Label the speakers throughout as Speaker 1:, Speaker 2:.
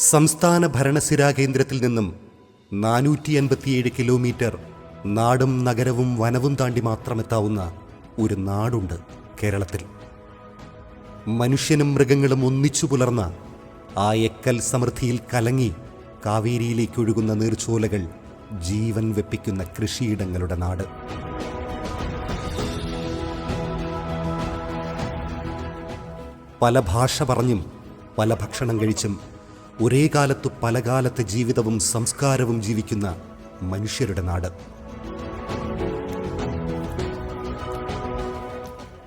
Speaker 1: സംസ്ഥാന ഭരണസിരാ കേന്ദ്രത്തിൽ നിന്നും 457 കിലോമീറ്റർ നാടും നഗരവും വനവും താണ്ടി മാത്രമെത്താവുന്ന ഒരു നാടുണ്ട് കേരളത്തിൽ. മനുഷ്യനും മൃഗങ്ങളും ഒന്നിച്ചു പുലർന്ന ആ എക്കൽ സമൃദ്ധിയിൽ കലങ്ങി കാവേരിയിലേക്കൊഴുകുന്ന നീർച്ചോലകൾ ജീവൻ വെപ്പിക്കുന്ന കൃഷിയിടങ്ങളുടെ നാട്. പല ഭാഷ പറഞ്ഞും പല ഭക്ഷണം കഴിച്ചും ഒരേ കാലത്തു പല കാലത്തെ ജീവിതവും സംസ്കാരവും ജീവിക്കുന്ന മനുഷ്യരുടെ നാട്.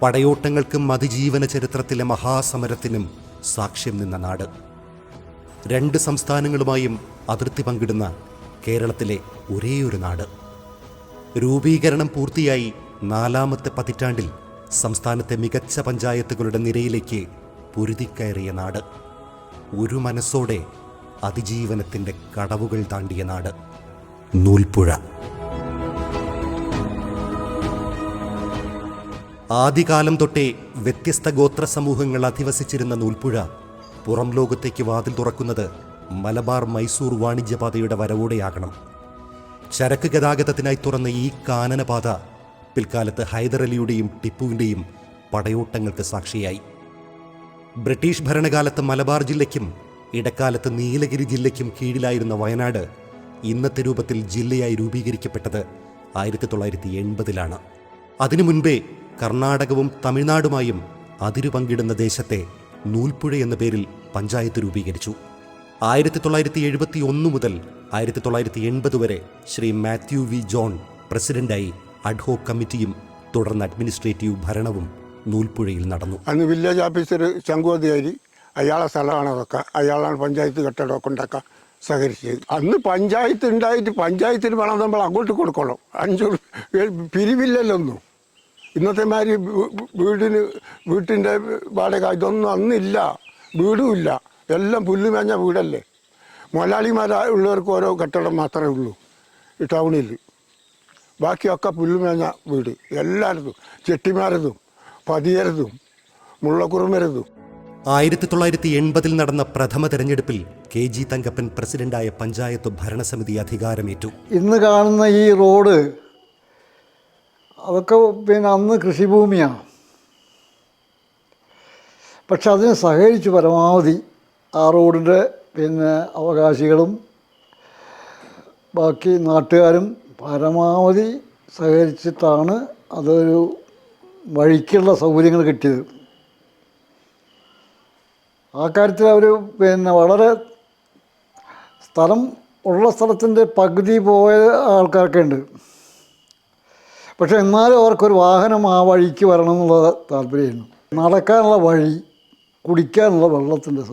Speaker 1: പടയോട്ടങ്ങൾക്കും അതിജീവന ചരിത്രത്തിലെ മഹാസമരത്തിനും സാക്ഷ്യം നിന്ന നാട്. 2 സംസ്ഥാനങ്ങളുമായും അതിർത്തി പങ്കിടുന്ന കേരളത്തിലെ ഒരേയൊരു നാട്. രൂപീകരണം പൂർത്തിയായി 4ാമത്തെ പതിറ്റാണ്ടിൽ സംസ്ഥാനത്തെ മികച്ച പഞ്ചായത്തുകളുടെ നിരയിലേക്ക് പൊരുതിക്കയറിയ നാട്. ഒരു മനസ്സോടെ അതിജീവനത്തിൻ്റെ കടവുകൾ താണ്ടിയ നാട് നൂൽപ്പുഴ. ആദ്യകാലം തൊട്ടേ വ്യത്യസ്ത ഗോത്ര സമൂഹങ്ങൾ അധിവസിച്ചിരുന്ന നൂൽപ്പുഴ പുറം ലോകത്തേക്ക് വാതിൽ തുറക്കുന്നത് മലബാർ മൈസൂർ വാണിജ്യപാതയുടെ വരവോടെയാകണം. ചരക്ക് ഗതാഗതത്തിനായി തുറന്ന ഈ കാനനപാത പിൽക്കാലത്ത് ഹൈദരലിയുടെയും ടിപ്പുവിൻ്റെയും പടയോട്ടങ്ങൾക്ക് സാക്ഷിയായി. ബ്രിട്ടീഷ് ഭരണകാലത്ത് മലബാർ ജില്ലയ്ക്കും ഇടക്കാലത്ത് നീലഗിരി ജില്ലയ്ക്കും കീഴിലായിരുന്ന വയനാട് ഇന്നത്തെ രൂപത്തിൽ ജില്ലയായി രൂപീകരിക്കപ്പെട്ടത് 1980-ലാണ്. അതിനു മുൻപേ കർണാടകവും തമിഴ്നാടുമായും അതിരു പങ്കിടുന്ന ദേശത്തെ നൂൽപ്പുഴ എന്ന പേരിൽ പഞ്ചായത്ത് രൂപീകരിച്ചു. 1971 മുതൽ 1980 വരെ ശ്രീ മാത്യു വി ജോൺ പ്രസിഡന്റായി അഡ്ഹോക് കമ്മിറ്റിയും തുടർന്ന് അഡ്മിനിസ്ട്രേറ്റീവ് ഭരണവും നൂൽപ്പുഴയിൽ നടന്നു.
Speaker 2: അന്ന് വില്ലേജ് ഓഫീസർ ചങ്കോതിയാരി അയാളെ സ്ഥലമാണ് അതൊക്കെ. അയാളാണ് പഞ്ചായത്ത് കെട്ടിടമൊക്കെ ഉണ്ടാക്കാൻ സഹകരിച്ചത്. അന്ന് പഞ്ചായത്ത് ഉണ്ടായിട്ട് പഞ്ചായത്തിന് പണം നമ്മൾ അങ്ങോട്ട് കൊടുക്കണം. 5 പിരിവില്ലല്ലോ ഒന്നും. ഇന്നത്തെ മാതിരി വീട്ടിൻ്റെ വാടക ഇതൊന്നും അന്നില്ല. വീടുമില്ല, എല്ലാം പുല്ലുമേഞ്ഞ വീടല്ലേ. മുതലാളിമാരുള്ളവർക്ക് ഓരോ കെട്ടിടം മാത്രമേ ഉള്ളൂ ഈ ടൗണിൽ. ബാക്കിയൊക്കെ പുല്ലുമേഞ്ഞ വീട്. എല്ലാവരതും ചെട്ടിമാരതും പതിയരതും മുള്ളക്കുറുമരതും.
Speaker 1: 1980 നടന്ന പ്രഥമ തെരഞ്ഞെടുപ്പിൽ KG തങ്കപ്പൻ പ്രസിഡന്റായ പഞ്ചായത്ത് ഭരണസമിതി അധികാരമേറ്റു.
Speaker 3: ഇന്ന് കാണുന്ന ഈ റോഡ് അതൊക്കെ അന്ന് കൃഷിഭൂമിയാണ്. പക്ഷെ അതിന് സഹകരിച്ചു പരമാവധി ആ റോഡിൻ്റെ അവകാശികളും ബാക്കി നാട്ടുകാരും പരമാവധി സഹകരിച്ചിട്ടാണ് അതൊരു വഴിക്കുള്ള സൗകര്യങ്ങൾ കിട്ടിയത്. ആ കാര്യത്തിൽ അവർ വളരെ ഉള്ള സ്ഥലത്തിൻ്റെ പകുതി പോയ ആൾക്കാരൊക്കെ ഉണ്ട്. പക്ഷെ എന്നാലും അവർക്കൊരു വാഹനം ആ വഴിക്ക് വരണം എന്നുള്ള താല്പര്യമായിരുന്നു. നടക്കാനുള്ള വഴി, കുടിക്കാനുള്ള വെള്ളത്തിൻ്റെ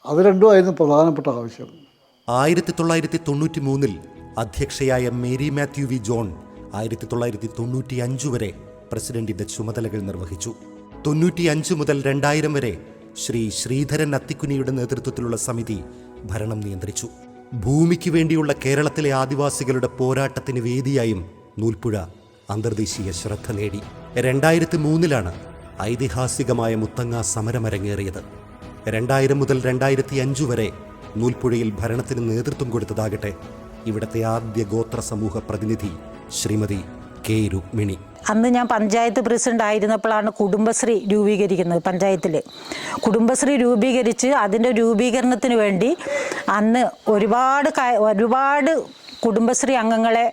Speaker 3: അത് രണ്ടുമായിരുന്നു പ്രധാനപ്പെട്ട ആവശ്യം.
Speaker 1: 1993 അധ്യക്ഷയായ മേരി മാത്യു വി ജോൺ 1995 വരെ പ്രസിഡന്റിന്റെ ചുമതലകൾ നിർവഹിച്ചു. 95 മുതൽ 2000 വരെ ശ്രീ ശ്രീധരൻ അത്തിക്കുനിയുടെ നേതൃത്വത്തിലുള്ള സമിതി ഭരണം നിയന്ത്രിച്ചു. ഭൂമിക്ക് വേണ്ടിയുള്ള കേരളത്തിലെ ആദിവാസികളുടെ പോരാട്ടത്തിന് വേദിയായും നൂൽപ്പുഴ അന്തർദേശീയ ശ്രദ്ധ നേടി. 2003 ഐതിഹാസികമായ മുത്തങ്ങ സമരമരങ്ങേറിയത്. 2000 മുതൽ 2005 വരെ നൂൽപ്പുഴയിൽ ഭരണത്തിന് നേതൃത്വം കൊടുത്തതാകട്ടെ ഇവിടുത്തെ ആദ്യ ഗോത്ര സമൂഹ പ്രതിനിധി ശ്രീമതി K. രുക്മിണി.
Speaker 4: അന്ന് ഞാൻ പഞ്ചായത്ത് പ്രസിഡന്റ് ആയിരുന്നപ്പോഴാണ് കുടുംബശ്രീ രൂപീകരിക്കുന്നത്. പഞ്ചായത്തിൽ കുടുംബശ്രീ രൂപീകരിച്ച് അതിൻ്റെ രൂപീകരണത്തിന് വേണ്ടി അന്ന് ഒരുപാട് കുടുംബശ്രീ അംഗങ്ങളെ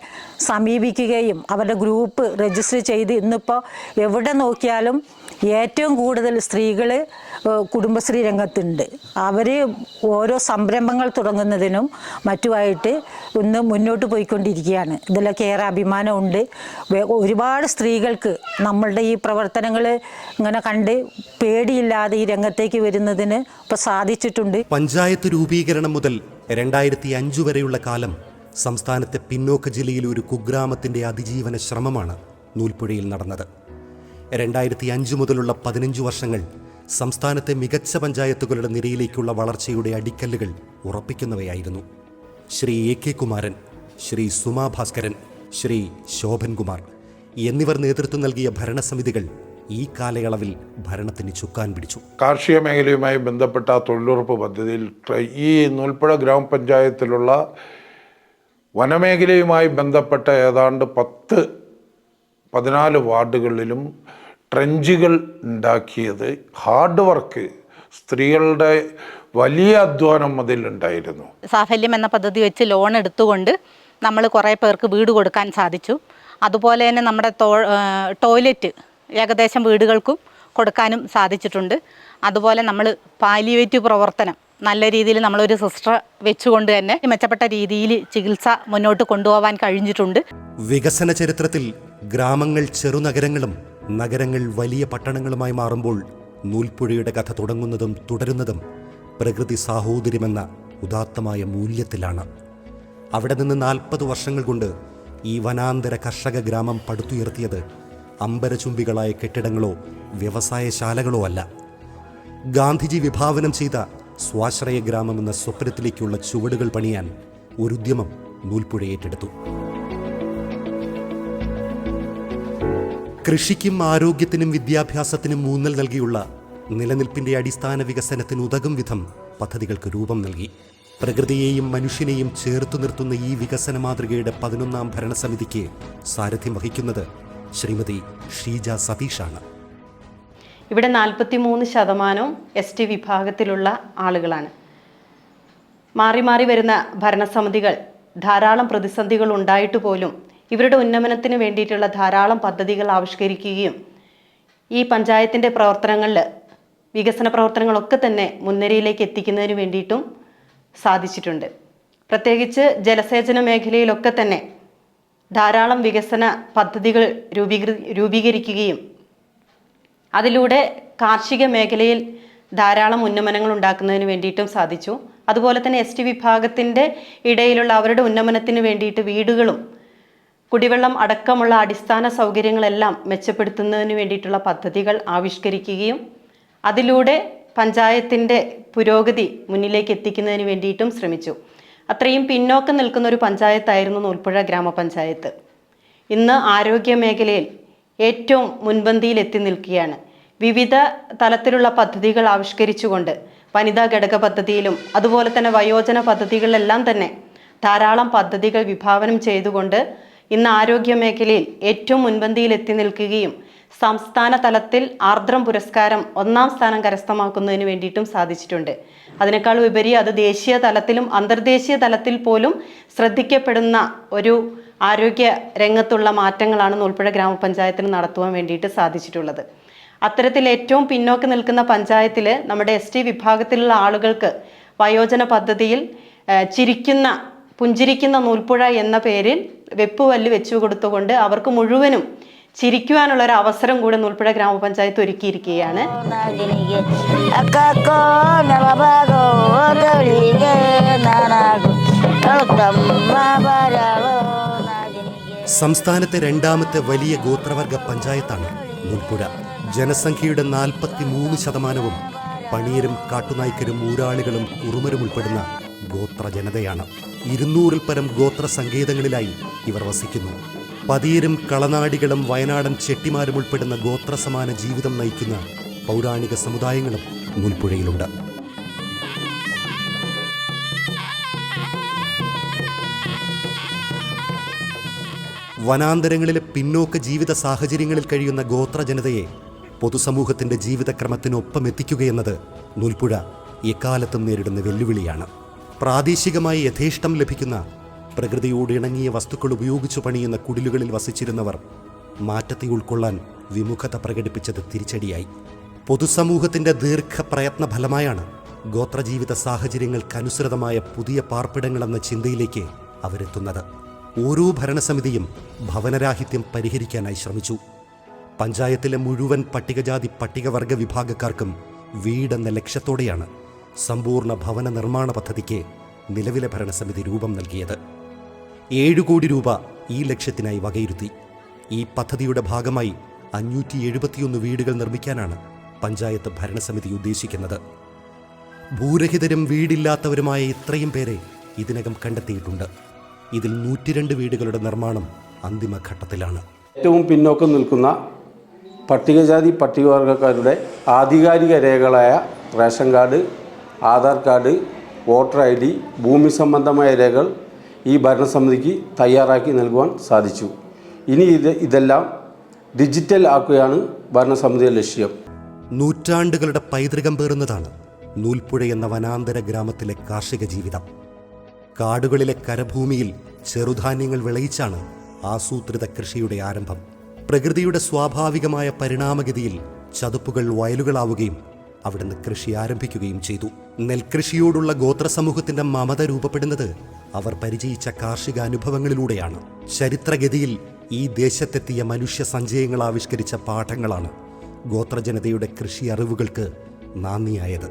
Speaker 4: സമീപിക്കുകയും അവരുടെ ഗ്രൂപ്പ് രജിസ്റ്റർ ചെയ്ത് ഇന്നിപ്പോൾ എവിടെ നോക്കിയാലും ഏറ്റവും കൂടുതൽ സ്ത്രീകൾ കുടുംബശ്രീ രംഗത്തുണ്ട്. അവർ ഓരോ സംരംഭങ്ങൾ തുടങ്ങുന്നതിനും മറ്റുമായിട്ട് ഇന്ന് മുന്നോട്ട് പോയിക്കൊണ്ടിരിക്കുകയാണ്. ഇതിലൊക്കെ ഏറെ അഭിമാനമുണ്ട്. ഒരുപാട് സ്ത്രീകൾക്ക് നമ്മളുടെ ഈ പ്രവർത്തനങ്ങൾ ഇങ്ങനെ കണ്ട് പേടിയില്ലാതെ ഈ രംഗത്തേക്ക് വരുന്നതിന് ഇപ്പോൾ സാധിച്ചിട്ടുണ്ട്.
Speaker 1: പഞ്ചായത്ത് രൂപീകരണം മുതൽ 2005 വരെയുള്ള കാലം സംസ്ഥാനത്തെ പിന്നോക്ക ജില്ലയിൽ ഒരു കുഗ്രാമത്തിൻ്റെ അതിജീവന ശ്രമമാണ് നൂൽപ്പുഴയിൽ നടന്നത്. 2005 മുതലുള്ള 15 വർഷങ്ങൾ സംസ്ഥാനത്തെ മികച്ച പഞ്ചായത്തുകളുടെ നിരയിലേക്കുള്ള വളർച്ചയുടെ അടിക്കല്ലുകൾ ഉറപ്പിക്കുന്നവയായിരുന്നു. ശ്രീ AK കുമാരൻ, ശ്രീ സുമാ ഭാസ്കരൻ, ശ്രീ ശോഭൻകുമാർ എന്നിവർ നേതൃത്വം നൽകിയ ഭരണസമിതികൾ ഈ കാലയളവിൽ ഭരണത്തിന് ചുക്കാൻ പിടിച്ചു.
Speaker 5: കാർഷിക മേഖലയുമായി ബന്ധപ്പെട്ട തൊഴിലുറപ്പ് പദ്ധതിയിൽ ഈ നൂൽപ്പുഴ ഗ്രാമപഞ്ചായത്തിലുള്ള വനമേഖലയുമായി ബന്ധപ്പെട്ട ഏതാണ്ട് 14 വാർഡുകളിലും ട്രെഞ്ചുകൾ ഉണ്ടാക്കിയത് ഹാർഡ് വർക്ക്, സ്ത്രീകളുടെ വലിയ അധ്വാനം അതിലുണ്ടായിരുന്നു.
Speaker 6: സാഫല്യം എന്ന പദ്ധതി വെച്ച് ലോൺ എടുത്തുകൊണ്ട് നമ്മൾ കുറേ പേർക്ക് വീട് കൊടുക്കാൻ സാധിച്ചു. അതുപോലെ തന്നെ നമ്മുടെ ടോയ്ലറ്റ് ഏകദേശം വീടുകൾക്കും കൊടുക്കാനും സാധിച്ചിട്ടുണ്ട്. അതുപോലെ നമ്മൾ പാലിയേറ്റീവ് പ്രവർത്തനം നല്ല രീതിയിൽ നമ്മളൊരു സിസ്റ്റർ വെച്ചുകൊണ്ട് തന്നെ മെച്ചപ്പെട്ട രീതിയിൽ ചികിത്സ മുന്നോട്ട് കൊണ്ടുപോകാൻ കഴിഞ്ഞിട്ടുണ്ട്.
Speaker 1: വികസന ചരിത്രത്തിൽ ഗ്രാമങ്ങൾ ചെറുനഗരങ്ങളും നഗരങ്ങൾ വലിയ പട്ടണങ്ങളുമായി മാറുമ്പോൾ നൂൽപ്പുഴയുടെ കഥ തുടങ്ങുന്നതും തുടരുന്നതും പ്രകൃതി സാഹോദര്യമെന്ന ഉദാത്തമായ മൂല്യത്തിലാണ്. അവിടെ നിന്ന് 40 വർഷങ്ങൾ കൊണ്ട് ഈ വനാന്തര കർഷക ഗ്രാമം പടുത്തുയർത്തിയത് അമ്പരചുംബികളായ കെട്ടിടങ്ങളോ വ്യവസായശാലകളോ അല്ല. ഗാന്ധിജി വിഭാവനം ചെയ്ത സ്വാശ്രയ ഗ്രാമമെന്ന സ്വപ്നത്തിലേക്കുള്ള ചുവടുകൾ പണിയാൻ ഒരു ഉദ്യമം നൂൽപ്പുഴ ഏറ്റെടുത്തു. കൃഷിക്കും ആരോഗ്യത്തിനും വിദ്യാഭ്യാസത്തിനും ഊന്നൽ നൽകിയുള്ള നിലനിൽപ്പിന്റെ അടിസ്ഥാന വികസനത്തിന് ഉതകും വിധം പദ്ധതികൾക്ക് രൂപം നൽകി. പ്രകൃതിയെയും മനുഷ്യനെയും ചേർത്തു നിർത്തുന്ന ഈ വികസന മാതൃകയുടെ 11ാം ഭരണസമിതിക്ക് സാരഥ്യം വഹിക്കുന്നത് ശ്രീമതി ഷീജ സതീഷാണ്.
Speaker 7: ഇവിടെ 43% ST വിഭാഗത്തിലുള്ള ആളുകളാണ്. മാറി മാറി വരുന്ന ഭരണസമിതികൾ ധാരാളം പ്രതിസന്ധികൾ ഉണ്ടായിട്ട് പോലും ഇവരുടെ ഉന്നമനത്തിന് വേണ്ടിയിട്ടുള്ള ധാരാളം പദ്ധതികൾ ആവിഷ്കരിക്കുകയും ഈ പഞ്ചായത്തിൻ്റെ പ്രവർത്തനങ്ങളിൽ വികസന പ്രവർത്തനങ്ങളൊക്കെ തന്നെ മുൻനിരയിലേക്ക് എത്തിക്കുന്നതിന് വേണ്ടിയിട്ടും സാധിച്ചിട്ടുണ്ട്. പ്രത്യേകിച്ച് ജലസേചന മേഖലയിലൊക്കെ തന്നെ ധാരാളം വികസന പദ്ധതികൾ രൂപീകരിക്കുകയും അതിലൂടെ കാർഷിക മേഖലയിൽ ധാരാളം ഉന്നമനങ്ങൾ ഉണ്ടാക്കുന്നതിന് വേണ്ടിയിട്ടും സാധിച്ചു. അതുപോലെ തന്നെ ST വിഭാഗത്തിൻ്റെ ഇടയിലുള്ള അവരുടെ ഉന്നമനത്തിന് വേണ്ടിയിട്ട് വീടുകളും കുടിവെള്ളം അടക്കമുള്ള അടിസ്ഥാന സൗകര്യങ്ങളെല്ലാം മെച്ചപ്പെടുത്തുന്നതിന് വേണ്ടിയിട്ടുള്ള പദ്ധതികൾ ആവിഷ്കരിക്കുകയും അതിലൂടെ പഞ്ചായത്തിൻ്റെ പുരോഗതി മുന്നിലേക്ക് എത്തിക്കുന്നതിന് വേണ്ടിയിട്ടും ശ്രമിച്ചു. അത്രയും പിന്നോക്കം നിൽക്കുന്ന ഒരു പഞ്ചായത്തായിരുന്നു നൂൽപ്പുഴ ഗ്രാമപഞ്ചായത്ത്. ഇന്ന് ആരോഗ്യ മേഖലയിൽ ഏറ്റവും മുൻപന്തിയിൽ എത്തി നിൽക്കുകയാണ്. വിവിധ തലത്തിലുള്ള പദ്ധതികൾ ആവിഷ്കരിച്ചുകൊണ്ട് വനിതാ ഘടക പദ്ധതിയിലും അതുപോലെ തന്നെ വയോജന പദ്ധതികളിലെല്ലാം തന്നെ ധാരാളം പദ്ധതികൾ വിഭാവനം ചെയ്തുകൊണ്ട് ഇന്ന് ആരോഗ്യ മേഖലയിൽ ഏറ്റവും മുൻപന്തിയിൽ എത്തി നിൽക്കുകയും സംസ്ഥാന തലത്തിൽ ആർദ്രം പുരസ്കാരം 1ാം സ്ഥാനം കരസ്ഥമാക്കുന്നതിന് വേണ്ടിയിട്ടും സാധിച്ചിട്ടുണ്ട്. അതിനേക്കാൾ ഉപരി അത് ദേശീയ തലത്തിലും അന്തർദേശീയ തലത്തിൽ പോലും ശ്രദ്ധിക്കപ്പെടുന്ന ഒരു ആരോഗ്യ രംഗത്തുള്ള മാറ്റങ്ങളാണ് നൂൽപ്പുഴ ഗ്രാമപഞ്ചായത്തിന് നടത്തുവാൻ വേണ്ടിയിട്ട് സാധിച്ചിട്ടുള്ളത്. അത്തരത്തിൽ ഏറ്റവും പിന്നോക്കം നിൽക്കുന്ന പഞ്ചായത്തിൽ നമ്മുടെ ST വിഭാഗത്തിലുള്ള ആളുകൾക്ക് വയോജന പദ്ധതിയിൽ പുഞ്ചിരിക്കുന്ന നൂൽപ്പുഴ എന്ന പേരിൽ വെപ്പുവല്ല് വെച്ചു കൊടുത്തുകൊണ്ട് അവർക്ക് മുഴുവനും ചിരിക്കുവാനുള്ളൊരു അവസരം കൂടെ നൂൽപ്പുഴ ഗ്രാമപഞ്ചായത്ത് ഒരുക്കിയിരിക്കുകയാണ്.
Speaker 1: സംസ്ഥാനത്തെ 2ാമത്തെ വലിയ ഗോത്രവർഗ പഞ്ചായത്താണ് നൂൽപ്പുഴ. ജനസംഖ്യയുടെ 43%വും പണിയരും കാട്ടുനായ്ക്കരും ഊരാളികളും കുറുമരും ഉൾപ്പെടുന്ന ഗോത്ര ജനതയാണ്. 200-ൽ പരം ഗോത്ര സങ്കേതങ്ങളിലായി ഇവർ വസിക്കുന്നു. പതിയരും കളനാടികളും വയനാടൻ ചെട്ടിമാരും ഉൾപ്പെടുന്ന ഗോത്രസമാന ജീവിതം നയിക്കുന്ന പൗരാണിക സമുദായങ്ങളും നൂൽപ്പുഴയിലുണ്ട്. വനാന്തരങ്ങളിലെ പിന്നോക്ക ജീവിത സാഹചര്യങ്ങളിൽ കഴിയുന്ന ഗോത്ര ജനതയെ പൊതുസമൂഹത്തിൻ്റെ ജീവിതക്രമത്തിനൊപ്പം എത്തിക്കുകയെന്നത് നൂൽപ്പുഴ എക്കാലത്തും നേരിടുന്ന വെല്ലുവിളിയാണ്. പ്രാദേശികമായി യഥേഷ്ടം ലഭിക്കുന്ന പ്രകൃതിയോട് ഇണങ്ങിയ വസ്തുക്കൾ ഉപയോഗിച്ചു പണിയുന്ന കുടിലുകളിൽ വസിച്ചിരുന്നവർ മാറ്റത്തെ ഉൾക്കൊള്ളാൻ വിമുഖത പ്രകടിപ്പിച്ചത് തിരിച്ചടിയായി. പൊതുസമൂഹത്തിൻ്റെ ദീർഘപ്രയത്ന ഫലമായാണ് ഗോത്രജീവിത സാഹചര്യങ്ങൾക്കനുസൃതമായ പുതിയ പാർപ്പിടങ്ങളെന്ന ചിന്തയിലേക്ക് അവരെത്തുന്നത്. ഓരോ ഭരണസമിതിയും ഭവനരാഹിത്യം പരിഹരിക്കാനായി ശ്രമിച്ചു. പഞ്ചായത്തിലെ മുഴുവൻ പട്ടികജാതി പട്ടികവർഗ വിഭാഗക്കാർക്കും വീടെന്ന ലക്ഷ്യത്തോടെയാണ് സമ്പൂർണ്ണ ഭവന നിർമ്മാണ പദ്ധതിക്ക് നിലവിലെ ഭരണസമിതി രൂപം നൽകിയത്. 7 കോടി രൂപ ഈ ലക്ഷ്യത്തിനായി വകയിരുത്തി. ഈ പദ്ധതിയുടെ ഭാഗമായി 571 വീടുകൾ നിർമ്മിക്കാനാണ് പഞ്ചായത്ത് ഭരണസമിതി ഉദ്ദേശിക്കുന്നത്. ഭൂരഹിതരും വീടില്ലാത്തവരുമായ ഇത്രയും പേരെ ഇതിനകം കണ്ടെത്തിയിട്ടുണ്ട്. ഇതിൽ 102 വീടുകളുടെ നിർമ്മാണം അന്തിമഘട്ടത്തിലാണ്.
Speaker 8: ഏറ്റവും പിന്നോക്കം നിൽക്കുന്ന പട്ടികജാതി പട്ടികവർഗക്കാരുടെ ആധികാരിക രേഖകളായ ration card, Aadhaar card, voter ID, ഭൂമി സംബന്ധമായ രേഖകൾ ഈ ഭരണസമിതിക്ക് തയ്യാറാക്കി നൽകുവാൻ സാധിച്ചു. ഇനി ഇതെല്ലാം ഡിജിറ്റൽ ആക്കുകയാണ് ഭരണസമിതിയുടെ ലക്ഷ്യം.
Speaker 1: നൂറ്റാണ്ടുകളുടെ പൈതൃകം പേറുന്നതാണ് നൂൽപ്പുഴ എന്ന വനാന്തര ഗ്രാമത്തിലെ കാർഷിക ജീവിതം. കാടുകളിലെ കരഭൂമിയിൽ ചെറുധാന്യങ്ങൾ വിളയിച്ചാണ് ആസൂത്രിത കൃഷിയുടെ ആരംഭം. പ്രകൃതിയുടെ സ്വാഭാവികമായ പരിണാമഗതിയിൽ ചതുപ്പുകൾ വയലുകളാവുകയും അവിടുന്ന് കൃഷി ആരംഭിക്കുകയും ചെയ്തു. നെൽകൃഷിയോടുള്ള ഗോത്രസമൂഹത്തിന്റെ മമത രൂപപ്പെടുന്നത് അവർ പരിചയിച്ച കാർഷിക അനുഭവങ്ങളിലൂടെയാണ്. ചരിത്രഗതിയിൽ ഈ ദേശത്തെത്തിയ മനുഷ്യ സഞ്ചയങ്ങൾ ആവിഷ്കരിച്ച പാഠങ്ങളാണ് ഗോത്രജനതയുടെ കൃഷി അറിവുകൾക്ക് നാന്ദിയായത്.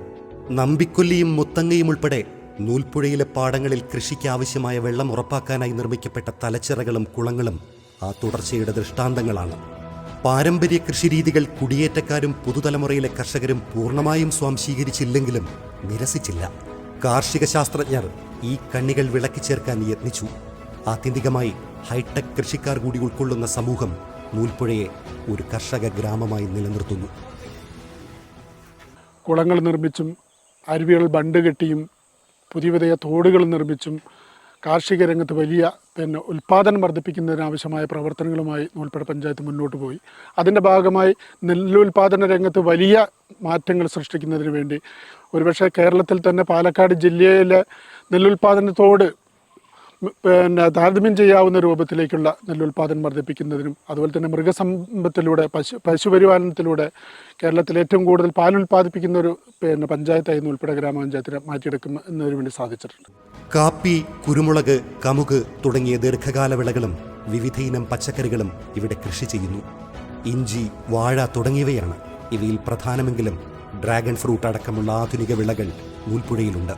Speaker 1: നമ്പിക്കൊല്ലിയും മുത്തങ്ങയും ഉൾപ്പെടെ നൂൽപ്പുഴയിലെ പാടങ്ങളിൽ കൃഷിക്ക് ആവശ്യമായ വെള്ളം ഉറപ്പാക്കാനായി നിർമ്മിക്കപ്പെട്ട തലച്ചിറകളും കുളങ്ങളും ആ തുടർച്ചയുടെ ദൃഷ്ടാന്തങ്ങളാണ്. പാരമ്പര്യ കൃഷിരീതികൾ കുടിയേറ്റക്കാരും പുതുതലമുറയിലെ കർഷകരും പൂർണ്ണമായും സ്വാംശീകരിച്ചില്ലെങ്കിലും നിരസിച്ചില്ല. കാർഷിക ശാസ്ത്രജ്ഞർ ഈ കണ്ണികൾ വിളക്കി ചേർക്കാൻ യത്നിച്ചു. ആത്യന്തികമായി ഹൈടെക് കൃഷിക്കാർ കൂടി ഉൾക്കൊള്ളുന്ന സമൂഹം നൂൽപ്പുഴയെ ഒരു കർഷക ഗ്രാമമായി നിലനിർത്തുന്നു.
Speaker 9: കുളങ്ങൾ നിർമ്മിച്ചും അരുവികൾ ബണ്ട് കെട്ടിയും പുതിയ പുതിയ തോടുകൾ നിർമ്മിച്ചും കാർഷിക രംഗത്ത് വലിയ ഉൽപ്പാദനം വർദ്ധിപ്പിക്കുന്നതിനാവശ്യമായ പ്രവർത്തനങ്ങളുമായി നൂൽപ്പുഴ പഞ്ചായത്ത് മുന്നോട്ട് പോയി. അതിൻ്റെ ഭാഗമായി നെല്ലുൽപാദന രംഗത്ത് വലിയ മാറ്റങ്ങൾ സൃഷ്ടിക്കുന്നതിന് വേണ്ടി ഒരുപക്ഷെ കേരളത്തിൽ തന്നെ പാലക്കാട് ജില്ലയിലെ നെല്ലുൽപാദനത്തോട് താരതമ്യം ചെയ്യാവുന്ന രൂപത്തിലേക്കുള്ള നെല്ലുൽപാദനം വർദ്ധിപ്പിക്കുന്നതിനും അതുപോലെ തന്നെ മൃഗസമ്പത്തിലൂടെ പശുപരിപാലനത്തിലൂടെ കേരളത്തിൽ ഏറ്റവും കൂടുതൽ പാലുൽപാദിപ്പിക്കുന്ന ഒരു പഞ്ചായത്തായി നൂൽപ്പുഴ ഗ്രാമപഞ്ചായത്തിനെ മാറ്റിയെടുക്കുന്നതിന് വേണ്ടി സാധിച്ചിട്ടുണ്ട്.
Speaker 1: കാപ്പി, കുരുമുളക്, കമുക് തുടങ്ങിയ ദീർഘകാല വിളകളും വിവിധയിനം പച്ചക്കറികളും ഇവിടെ കൃഷി ചെയ്യുന്നു. ഇഞ്ചി, വാഴ തുടങ്ങിയവയാണ് ഇവയിൽ പ്രധാനമെങ്കിലും ഡ്രാഗൺ ഫ്രൂട്ട് അടക്കമുള്ള ആധുനിക വിളകൾ നൂൽപ്പുഴയിലുണ്ട്.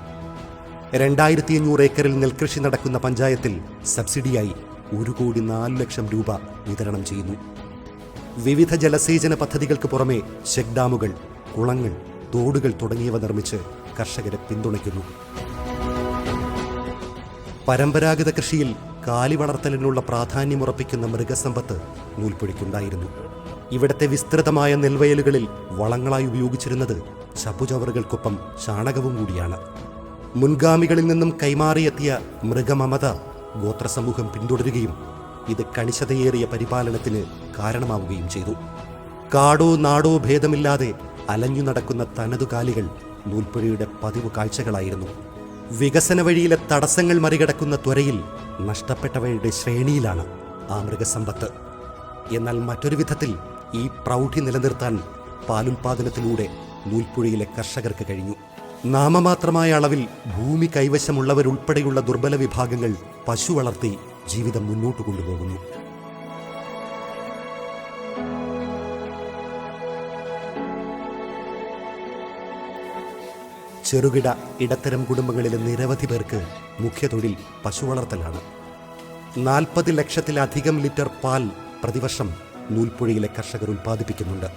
Speaker 1: 2500 ഏക്കറിൽ നെൽകൃഷി നടക്കുന്ന പഞ്ചായത്തിൽ സബ്സിഡിയായി 1,04,00,000 രൂപ വിതരണം ചെയ്യുന്നു. വിവിധ ജലസേചന പദ്ധതികൾക്ക് പുറമെ ചെക്ക് ഡാമുകൾ, കുളങ്ങൾ, തോടുകൾ തുടങ്ങിയവ നിർമ്മിച്ച് കർഷകരെ പിന്തുണയ്ക്കുന്നു. പരമ്പരാഗത കൃഷിയിൽ കാലി വളർത്തലിനുള്ള പ്രാധാന്യമുറപ്പിക്കുന്ന മൃഗസമ്പത്ത് നൂൽപ്പുഴയ്ക്കുണ്ടായിരുന്നു. ഇവിടത്തെ വിസ്തൃതമായ നെൽവയലുകളിൽ വളങ്ങളായി ഉപയോഗിച്ചിരുന്നത് ചപ്പുചവറുകൾക്കൊപ്പം ചാണകവും കൂടിയാണ്. മുൻഗാമികളിൽ നിന്നും കൈമാറിയെത്തിയ മൃഗമമത ഗോത്രസമൂഹം പിന്തുടരുകയും ഇത് കണിശതയേറിയ പരിപാലനത്തിന് കാരണമാവുകയും ചെയ്തു. കാടോ നാടോ ഭേദമില്ലാതെ അലഞ്ഞു നടക്കുന്ന തനതുകാലികൾ നൂൽപ്പുഴയുടെ പതിവ് കാഴ്ചകളായിരുന്നു. വികസന വഴിയിലെ തടസ്സങ്ങൾ മറികടക്കുന്ന ത്വരയിൽ നഷ്ടപ്പെട്ടവയുടെ ശ്രേണിയിലാണ് ആ മൃഗസമ്പത്ത്. എന്നാൽ മറ്റൊരു വിധത്തിൽ ഈ പ്രൗഢി നിലനിർത്താൻ പാലുൽപാദനത്തിലൂടെ നൂൽപ്പുഴയിലെ കർഷകർക്ക് കഴിഞ്ഞു. നാമമാത്രമായ അളവിൽ ഭൂമി കൈവശമുള്ളവരുൾപ്പെടെയുള്ള ദുർബല വിഭാഗങ്ങൾ പശു വളർത്തി ജീവിതം മുന്നോട്ട് കൊണ്ടുപോകുന്നു. ചെറുകിട ഇടത്തരം കുടുംബങ്ങളിലെ നിരവധി പേർക്ക് മുഖ്യതൊഴിൽ പശു വളർത്തലാണ്. 40 ലക്ഷത്തിലധികം ലിറ്റർ പാൽ പ്രതിവർഷം നൂൽപ്പുഴയിലെ കർഷകർ ഉൽപ്പാദിപ്പിക്കുന്നുണ്ട്.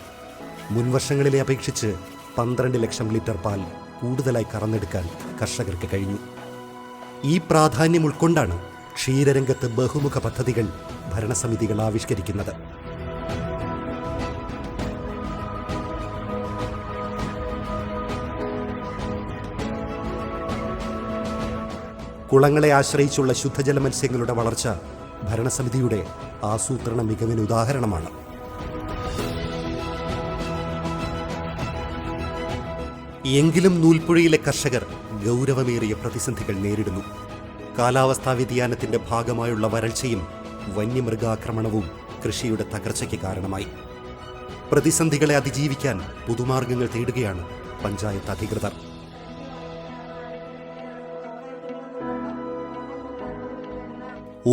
Speaker 1: മുൻവർഷങ്ങളിലെ അപേക്ഷിച്ച് 12 ലക്ഷം ലിറ്റർ പാൽ കൂടുതലായി കറന്നെടുക്കാൻ കർഷകർക്ക് കഴിഞ്ഞു. ഈ പ്രാധാന്യം ഉൾക്കൊണ്ടാണ് ക്ഷീരരംഗത്ത് ബഹുമുഖ പദ്ധതികൾ ഭരണസമിതികൾ ആവിഷ്കരിക്കുന്നത്. കുളങ്ങളെ ആശ്രയിച്ചുള്ള ശുദ്ധജല മത്സ്യങ്ങളുടെ വളർച്ച ഭരണസമിതിയുടെ ആസൂത്രണ മികവിന് ഉദാഹരണമാണ്. എങ്കിലും നൂൽപ്പുഴയിലെ കർഷകർ ഗൗരവമേറിയ പ്രതിസന്ധികൾ നേരിടുന്നു. കാലാവസ്ഥാ വ്യതിയാനത്തിന്റെ ഭാഗമായുള്ള വരൾച്ചയും വന്യമൃഗാക്രമണവും കൃഷിയുടെ തകർച്ചയ്ക്ക് കാരണമായി. പ്രതിസന്ധികളെ അതിജീവിക്കാൻ പുതുമാർഗങ്ങൾ തേടുകയാണ് പഞ്ചായത്ത് അധികൃതർ.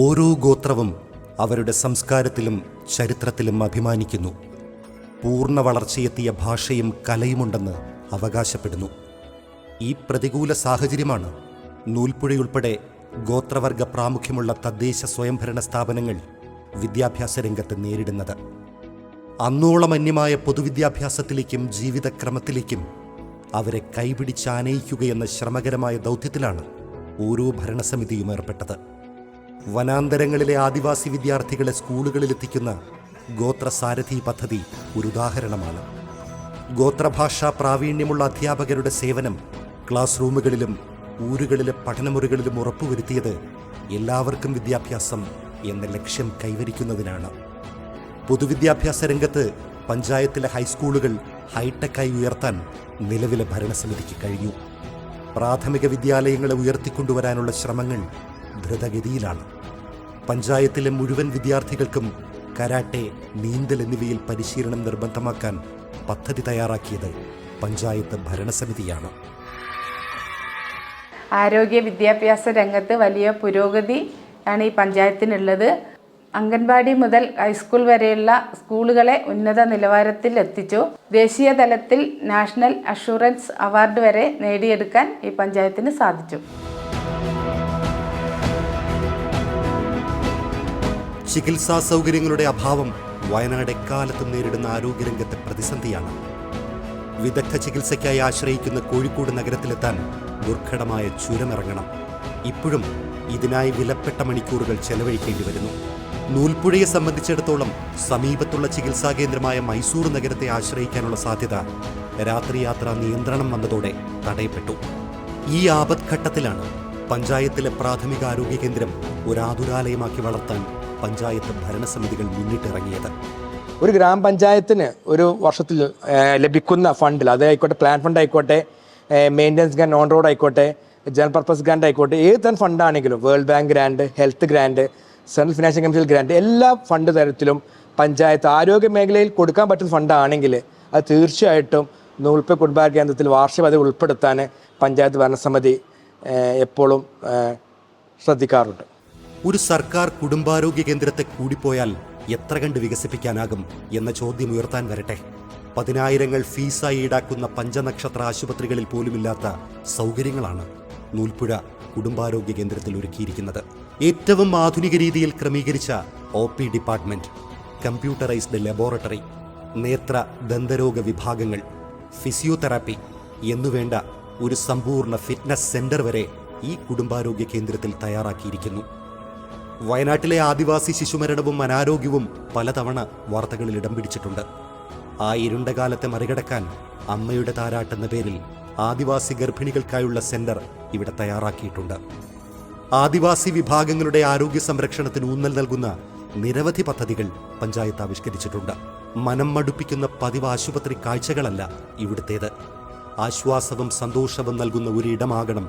Speaker 1: ഓരോ ഗോത്രവും അവരുടെ സംസ്കാരത്തിലും ചരിത്രത്തിലും അഭിമാനിക്കുന്നു. പൂർണ്ണ വളർച്ചയെത്തിയ ഭാഷയും കലയുമുണ്ടെന്ന് അവകാശപ്പെടുന്നു. ഈ പ്രതികൂല സാഹചര്യമാണ് നൂൽപ്പുഴയുൾപ്പെടെ ഗോത്രവർഗ പ്രാമുഖ്യമുള്ള തദ്ദേശ സ്വയംഭരണ സ്ഥാപനങ്ങൾ വിദ്യാഭ്യാസ രംഗത്ത് നേരിടുന്നത്. അന്നോളം അന്യമായ പൊതുവിദ്യാഭ്യാസത്തിലേക്കും ജീവിതക്രമത്തിലേക്കും അവരെ കൈപിടിച്ചാനയിക്കുകയെന്ന ശ്രമകരമായ ദൗത്യത്തിലാണ് ഓരോ ഭരണസമിതിയും ഏർപ്പെട്ടത്. വനാന്തരങ്ങളിലെ ആദിവാസി വിദ്യാർത്ഥികളെ സ്കൂളുകളിലെത്തിക്കുന്ന ഗോത്രസാരഥി പദ്ധതി ഒരു ഉദാഹരണമാണ്. ഗോത്രഭാഷാ പ്രാവീണ്യമുള്ള അധ്യാപകരുടെ സേവനം ക്ലാസ് റൂമുകളിലും ഊരുകളിലെ പഠനമുറികളിലും ഉറപ്പുവരുത്തിയത് എല്ലാവർക്കും വിദ്യാഭ്യാസം എന്ന ലക്ഷ്യം കൈവരിക്കുന്നതിനാണ്. പൊതുവിദ്യാഭ്യാസ രംഗത്ത് പഞ്ചായത്തിലെ ഹൈസ്കൂളുകൾ ഹൈടെക്കായി ഉയർത്താൻ നിലവിലെ ഭരണസമിതിക്ക് കഴിഞ്ഞു. പ്രാഥമിക വിദ്യാലയങ്ങളെ ഉയർത്തിക്കൊണ്ടുവരാനുള്ള ശ്രമങ്ങൾ ദ്രുതഗതിയിലാണ്. പഞ്ചായത്തിലെ മുഴുവൻ വിദ്യാർത്ഥികൾക്കും കരാട്ടെ, നീന്തൽ എന്നിവയിൽ പരിശീലനം നിർബന്ധമാക്കാൻ പദ്ധതി തയ്യാറാക്കിയത് പഞ്ചായത്ത് ഭരണസമിതിയാണ്.
Speaker 10: ആരോഗ്യ വിദ്യാഭ്യാസ രംഗത്ത് വലിയ പുരോഗതി ആണ് ഈ പഞ്ചായത്തിനുള്ളത്. അംഗൻവാടി മുതൽ ഹൈസ്കൂൾ വരെയുള്ള സ്കൂളുകളെ ഉന്നത നിലവാരത്തിൽ എത്തിച്ചു. ദേശീയ തലത്തിൽ നാഷണൽ അഷുറൻസ് അവാർഡ് വരെ നേടിയെടുക്കാൻ ഈ പഞ്ചായത്തിന് സാധിച്ചു.
Speaker 1: ചികിത്സാ സൗകര്യങ്ങളുടെ അഭാവം വയനാട് എക്കാലത്തും നേരിടുന്ന ആരോഗ്യരംഗത്തെ പ്രതിസന്ധിയാണ്. വിദഗ്ധ ചികിത്സയ്ക്കായി ആശ്രയിക്കുന്ന കോഴിക്കോട് നഗരത്തിലെത്താൻ ദുർഘടമായ ചുരമിറങ്ങണം. ഇപ്പോഴും ഇതിനായി വിലപ്പെട്ട മണിക്കൂറുകൾ ചെലവഴിക്കേണ്ടി വരുന്നു. നൂൽപ്പുഴയെ സംബന്ധിച്ചിടത്തോളം സമീപത്തുള്ള ചികിത്സാ കേന്ദ്രമായ മൈസൂർ നഗരത്തെ ആശ്രയിക്കാനുള്ള സാധ്യത രാത്രിയാത്രാ നിയന്ത്രണം വന്നതോടെ തടയപ്പെട്ടു. ഈ ആപത്ഘട്ടത്തിലാണ് പഞ്ചായത്തിലെ പ്രാഥമിക ആരോഗ്യ കേന്ദ്രം ഒരു ആതുരാലയമാക്കി വളർത്താൻ പഞ്ചായത്ത് ഭരണസമിതികൾ മുന്നിട്ടിറങ്ങിയത്.
Speaker 11: ഒരു ഗ്രാമപഞ്ചായത്തിന് ഒരു വർഷത്തിൽ ലഭിക്കുന്ന ഫണ്ടിൽ, അതായിക്കോട്ടെ പ്ലാൻ ഫണ്ട് ആയിക്കോട്ടെ, മെയിൻ്റനൻസ് ഗ്രാൻഡ്, നോൺ റോഡ് ആയിക്കോട്ടെ, ജനറൽ പർപ്പസ് ഗ്രാൻഡ് ആയിക്കോട്ടെ, ഏത് തരം ഫണ്ടാണെങ്കിലും, world bank grant, health grant, central financial commission grant, എല്ലാ ഫണ്ട് തരത്തിലും പഞ്ചായത്ത് ആരോഗ്യ മേഖലയിൽ കൊടുക്കാൻ പറ്റുന്ന ഫണ്ടാണെങ്കിൽ അത് തീർച്ചയായിട്ടും നൂൽപ്പുഴ കുടുംബാരോഗ്യ കേന്ദ്രത്തിൽ വാർഷിക പദ്ധതി ഉൾപ്പെടുത്താൻ പഞ്ചായത്ത് ഭരണസമിതി എപ്പോഴും ശ്രദ്ധിക്കാറുണ്ട്.
Speaker 1: ഒരു സർക്കാർ കുടുംബാരോഗ്യ കേന്ദ്രത്തെ കൂടിപ്പോയാൽ എത്ര കണ്ട് വികസിപ്പിക്കാനാകും എന്ന ചോദ്യം ഉയർത്താൻ വരട്ടെ. 10,000 ഫീസായി ഈടാക്കുന്ന പഞ്ചനക്ഷത്ര ആശുപത്രികളിൽ പോലുമില്ലാത്ത സൗകര്യങ്ങളാണ് നൂൽപ്പുഴ കുടുംബാരോഗ്യ കേന്ദ്രത്തിൽ ഒരുക്കിയിരിക്കുന്നത്. ഏറ്റവും ആധുനിക രീതിയിൽ ക്രമീകരിച്ച OP ഡിപ്പാർട്ട്മെന്റ്, കമ്പ്യൂട്ടറൈസ്ഡ് ലബോറട്ടറി, നേത്ര ദന്തരോഗ വിഭാഗങ്ങൾ, ഫിസിയോതെറാപ്പി എന്നുവേണ്ട ഒരു സമ്പൂർണ്ണ ഫിറ്റ്നസ് സെന്റർ വരെ ഈ കുടുംബാരോഗ്യ കേന്ദ്രത്തിൽ തയ്യാറാക്കിയിരിക്കുന്നു. വയനാട്ടിലെ ആദിവാസി ശിശുമരണവും അനാരോഗ്യവും പലതവണ വാർത്തകളിൽ ഇടം പിടിച്ചിട്ടുണ്ട്. ആ ഇരുണ്ട കാലത്തെ മറികടക്കാൻ അമ്മയുടെ താരാട്ടെന്ന പേരിൽ ആദിവാസി ഗർഭിണികൾക്കായുള്ള സെന്റർ ഇവിടെ തയ്യാറാക്കിയിട്ടുണ്ട്. ആദിവാസി വിഭാഗങ്ങളുടെ ആരോഗ്യ സംരക്ഷണത്തിന് ഊന്നൽ നൽകുന്ന നിരവധി പദ്ധതികൾ പഞ്ചായത്ത് ആവിഷ്കരിച്ചിട്ടുണ്ട്. മനം മടുപ്പിക്കുന്ന പതിവ് ആശുപത്രി കാഴ്ചകളല്ല ഇവിടുത്തേത്. ആശ്വാസവും സന്തോഷവും നൽകുന്ന ഒരിടമാകണം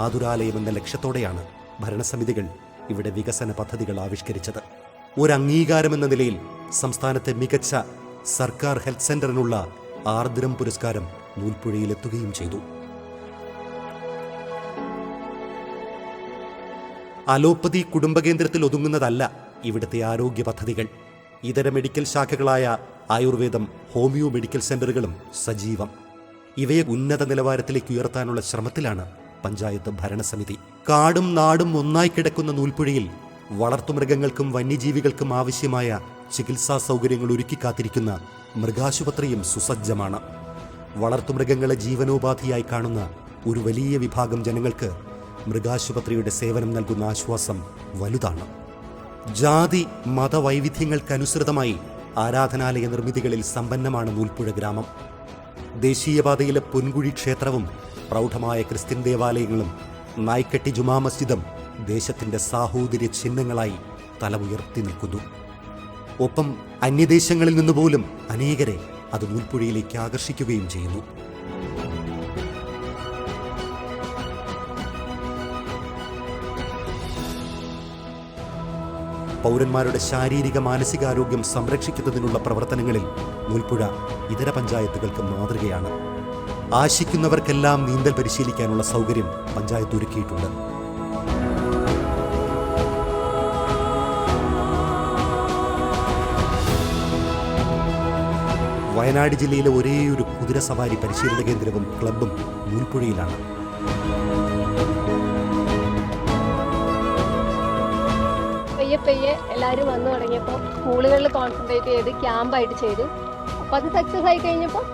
Speaker 1: ആതുരാലയം എന്ന ലക്ഷ്യത്തോടെയാണ് ഭരണസമിതികൾ ഇവിടെ വികസന പദ്ധതികൾ ആവിഷ്കരിച്ചത്. ഒരു അംഗീകാരമെന്ന നിലയിൽ സംസ്ഥാനത്തെ മികച്ച സർക്കാർ ഹെൽത്ത് സെന്ററിനുള്ള ആർദ്രം പുരസ്കാരം നൂൽപ്പുഴയിലെത്തുകയും ചെയ്തു. അലോപ്പതി കുടുംബകേന്ദ്രത്തിൽ ഒതുങ്ങുന്നതല്ല ഇവിടുത്തെ ആരോഗ്യ പദ്ധതികൾ. ഇതര മെഡിക്കൽ ശാഖകളായ ആയുർവേദം, ഹോമിയോ മെഡിക്കൽ സെന്ററുകളും സജീവം. ഇവയെ ഉന്നത നിലവാരത്തിലേക്ക് ഉയർത്താനുള്ള ശ്രമത്തിലാണ് പഞ്ചായത്ത് ഭരണസമിതി. കാടും നാടും ഒന്നായി കിടക്കുന്ന നൂൽപ്പുഴയിൽ വളർത്തുമൃഗങ്ങൾക്കും വന്യജീവികൾക്കും ആവശ്യമായ ചികിത്സാ സൗകര്യങ്ങൾ ഒരുക്കി കാത്തിരിക്കുന്ന മൃഗാശുപത്രിയും സുസജ്ജമാണ്. വളർത്തുമൃഗങ്ങളെ ജീവനോപാധിയായി കാണുന്ന ഒരു വലിയ വിഭാഗം ജനങ്ങൾക്ക് മൃഗാശുപത്രിയുടെ സേവനം നൽകുന്ന ആശ്വാസം വലുതാണ്. ജാതി മതവൈവിധ്യങ്ങൾക്കനുസൃതമായി ആരാധനാലയ നിർമ്മിതികളിൽ സമ്പന്നമാണ് നൂൽപ്പുഴ ഗ്രാമം. ദേശീയപാതയിലെ പൊൻകുഴി ക്ഷേത്രവും പ്രൗഢമായ ക്രിസ്ത്യൻ ദേവാലയങ്ങളും നായ്ക്കെട്ടി ജുമാ മസ്ജിദും ദേശത്തിൻ്റെ സാഹോദര്യ ചിഹ്നങ്ങളായി തലമുയർത്തി നിൽക്കുന്നു. ഒപ്പം അന്യദേശങ്ങളിൽ നിന്നുപോലും അനേകരെ അത് നൂൽപ്പുഴയിലേക്ക് ആകർഷിക്കുകയും ചെയ്യുന്നു. പൗരന്മാരുടെ ശാരീരിക മാനസികാരോഗ്യം സംരക്ഷിക്കുന്നതിനുള്ള പ്രവർത്തനങ്ങളിൽ നൂൽപ്പുഴ ഇതര പഞ്ചായത്തുകൾക്ക് മാതൃകയാണ്. ആശിക്കുന്നവർക്കെല്ലാം നീന്തൽ പരിശീലിക്കാനുള്ള സൗകര്യം പഞ്ചായത്ത് ഒരുക്കിയിട്ടുണ്ട്. വയനാട് ജില്ലയിലെ ഒരേയൊരു കുതിരസവാരി പരിശീലന കേന്ദ്രവും ക്ലബ്ബും നൂൽപ്പുഴയിലാണ്.
Speaker 12: പയ്യെ എല്ലാവരും വന്നു തുടങ്ങിയപ്പോൾ സ്കൂളുകളിൽ കോൺസെൻട്രേറ്റ് ചെയ്ത് ക്യാമ്പായിട്ട് ചെയ്തു. അപ്പോൾ അത് സക്സസ് ആയി കഴിഞ്ഞപ്പോൾ